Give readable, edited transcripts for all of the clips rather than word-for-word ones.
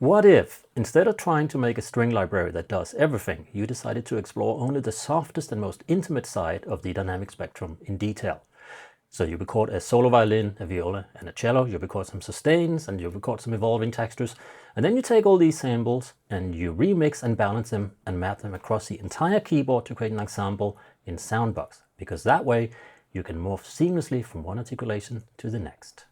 What if, instead of trying to make a string library that does everything, you decided to explore only the softest and most intimate side of the dynamic spectrum in detail? So you record a solo violin, a viola, and a cello, you record some sustains, and you record some evolving textures, and then you take all these samples and you remix and balance them and map them across the entire keyboard to create an ensemble in Soundbox, because that way you can morph seamlessly from one articulation to the next.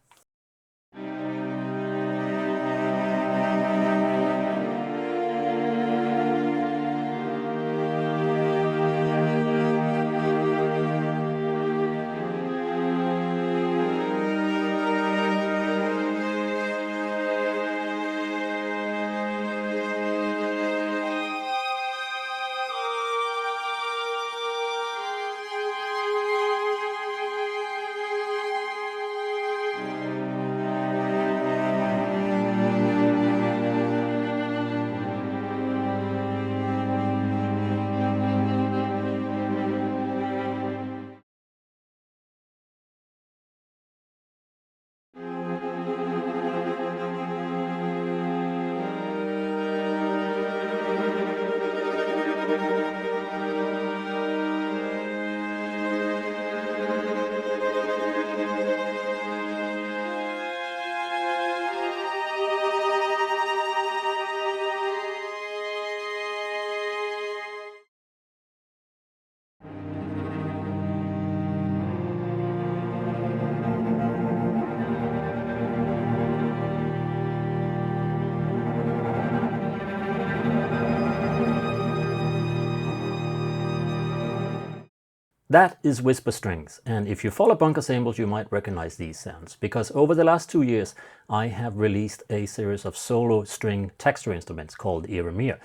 That is Whisper Strings, and if you follow Bunker samples you might recognize these sounds, because over the last 2 years I have released a series of solo string texture instruments called Iremir.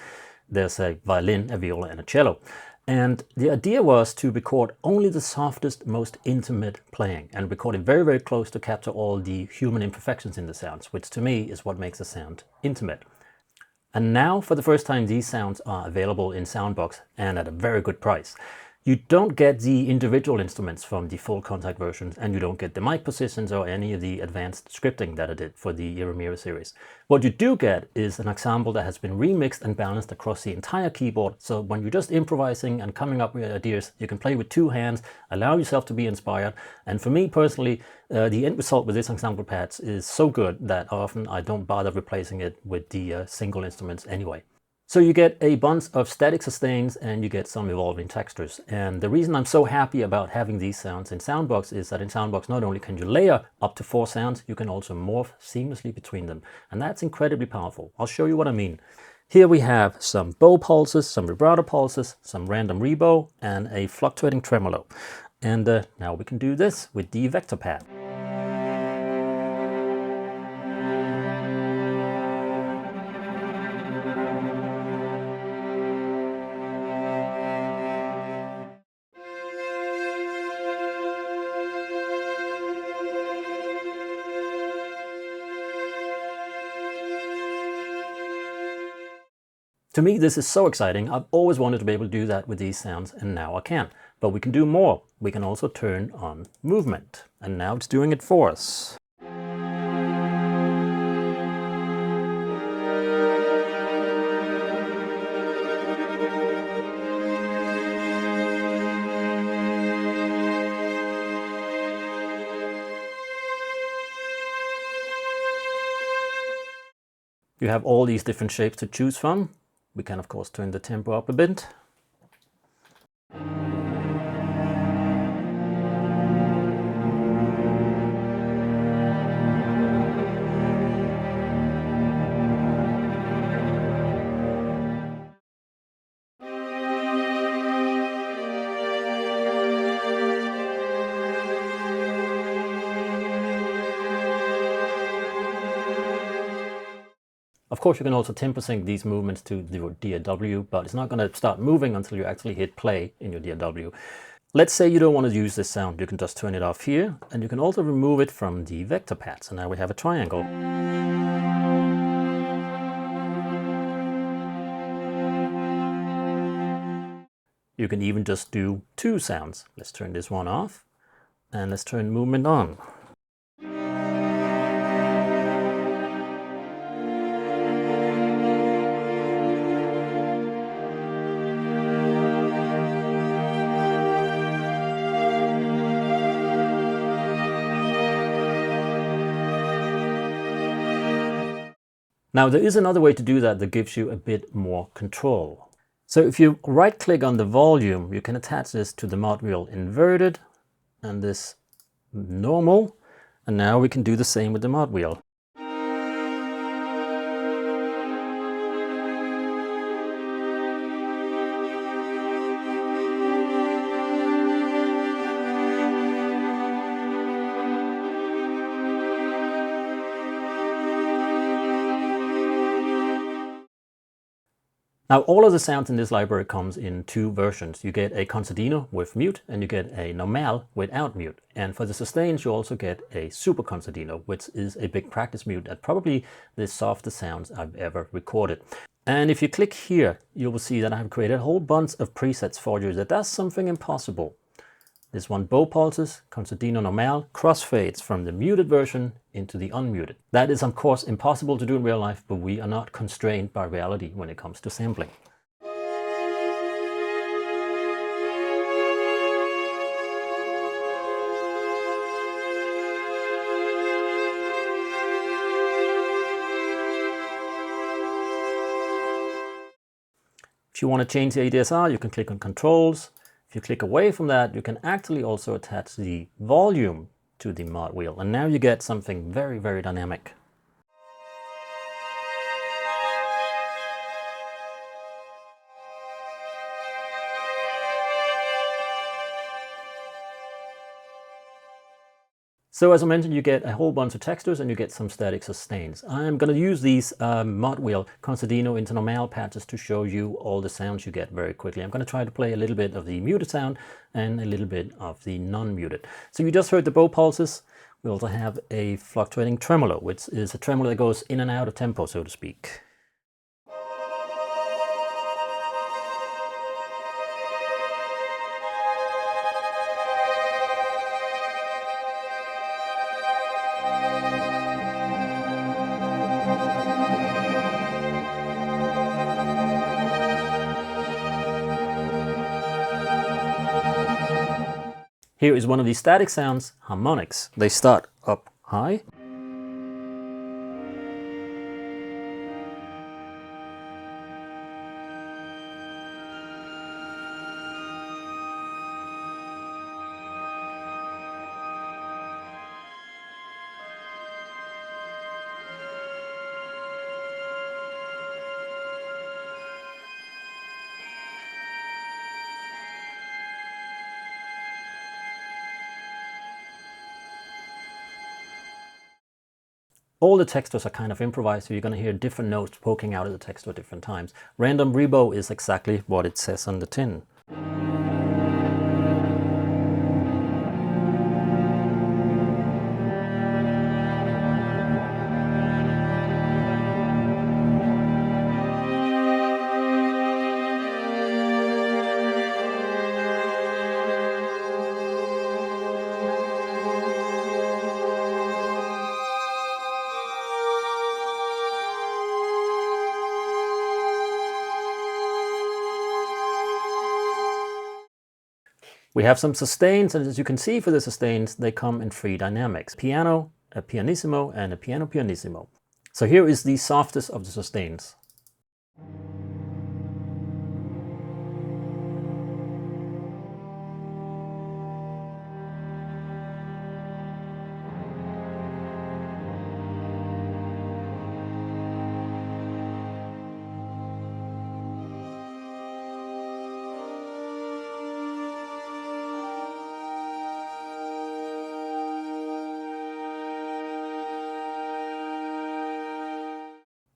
There's a violin, a viola, and a cello. And the idea was to record only the softest, most intimate playing, and record it very, very close to capture all the human imperfections in the sounds, which to me is what makes a sound intimate. And now, for the first time, these sounds are available in Soundbox and at a very good price. You don't get the individual instruments from the full contact versions, and you don't get the mic positions or any of the advanced scripting that I did for the Iremir series. What you do get is an ensemble that has been remixed and balanced across the entire keyboard, so when you're just improvising and coming up with ideas, you can play with 2 hands, allow yourself to be inspired. And for me personally, the end result with this ensemble pads is so good that often I don't bother replacing it with the single instruments anyway. So you get a bunch of static sustains and you get some evolving textures. And the reason I'm so happy about having these sounds in Soundbox is that in Soundbox not only can you layer up to 4 sounds, you can also morph seamlessly between them. And that's incredibly powerful. I'll show you what I mean. Here we have some bow pulses, some vibrato pulses, some random rebow, and a fluctuating tremolo. And now we can do this with the vector pad. To me, this is so exciting. I've always wanted to be able to do that with these sounds, and now I can. But we can do more. We can also turn on movement. And now it's doing it for us. You have all these different shapes to choose from. We can of course turn the tempo up a bit. Of course, you can also tempo sync these movements to your DAW, but it's not going to start moving until you actually hit play in your DAW. Let's say you don't want to use this sound. You can just turn it off here, and you can also remove it from the vector pad. So now we have a triangle. You can even just do 2 sounds. Let's turn this one off, and let's turn movement on. Now there is another way to do that that gives you a bit more control. So if you right click on the volume, you can attach this to the mod wheel inverted and this normal, and now we can do the same with the mod wheel. Now all of the sounds in this library comes in two versions. You get a concertino with mute and you get a normal without mute. And for the sustains you also get a super concertino, which is a big practice mute and probably the softest sounds I've ever recorded. And if you click here, you will see that I've created a whole bunch of presets for you that does something impossible. This one bow pulses, concertino normal, crossfades from the muted version into the unmuted. That is of course impossible to do in real life, but we are not constrained by reality when it comes to sampling. If you want to change the ADSR, you can click on Controls. If you click away from that, you can actually also attach the volume to the mod wheel. And now you get something very, very dynamic. So as I mentioned, you get a whole bunch of textures and you get some static sustains. I'm going to use these mod wheel concertino into normal patches to show you all the sounds you get very quickly. I'm going to try to play a little bit of the muted sound and a little bit of the non-muted. So you just heard the bow pulses. We also have a fluctuating tremolo, which is a tremolo that goes in and out of tempo, so to speak. Here is one of these static sounds, harmonics. They start up high. All the textures are kind of improvised, so you're going to hear different notes poking out of the texture at different times. Random rebow is exactly what it says on the tin. We have some sustains, and as you can see for the sustains, they come in three dynamics: piano, a pianissimo, and a piano pianissimo. So here is the softest of the sustains.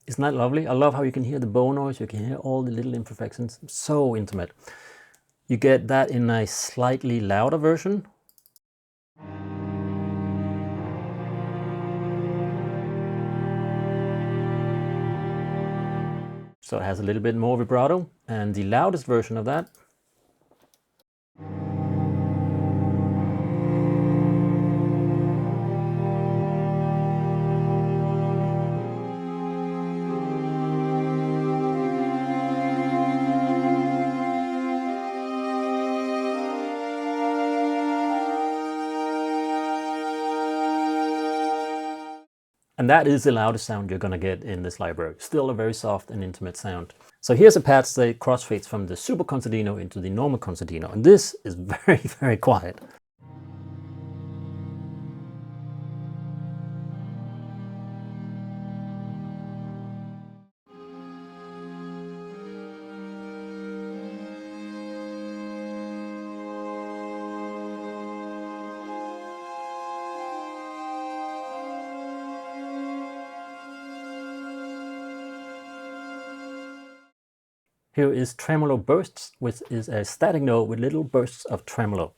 Isn't that lovely? I love how you can hear the bow noise, you can hear all the little imperfections. So intimate. You get that in a slightly louder version. So it has a little bit more vibrato, and the loudest version of that . And that is the loudest sound you're going to get in this library. Still a very soft and intimate sound. So here's a patch that crossfades from the super concertino into the normal concertino. And this is very, very quiet. Here is tremolo bursts, which is a static note with little bursts of tremolo.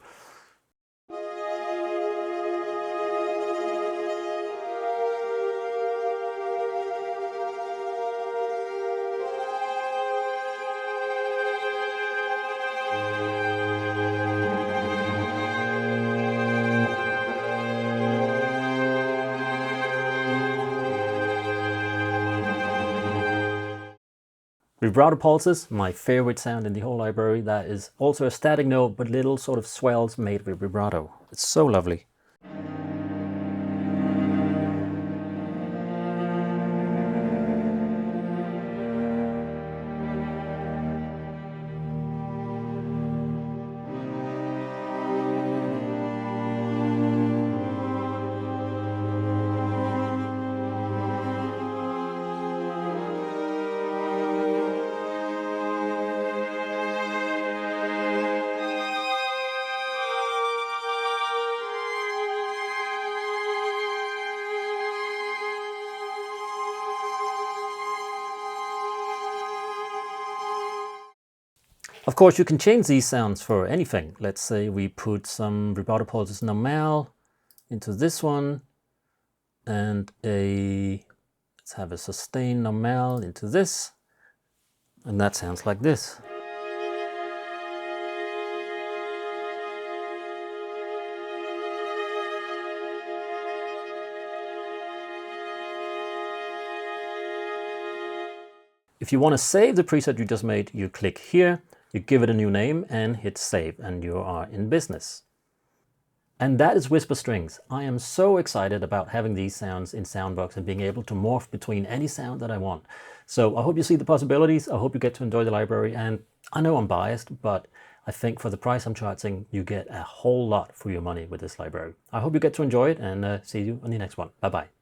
Vibrato pulses, my favorite sound in the whole library. That is also a static note, but little sort of swells made with vibrato. It's so lovely. Of course, you can change these sounds for anything. Let's say we put some vibrato pulses normal into this one, and let's have a sustain normal into this, and that sounds like this. If you want to save the preset you just made, you click here, you give it a new name and hit save, and you are in business. And that is Whisper Strings. I am so excited about having these sounds in Soundbox and being able to morph between any sound that I want. So I hope you see the possibilities. I hope you get to enjoy the library. And I know I'm biased, but I think for the price I'm charging, you get a whole lot for your money with this library. I hope you get to enjoy it, and see you on the next one. Bye-bye.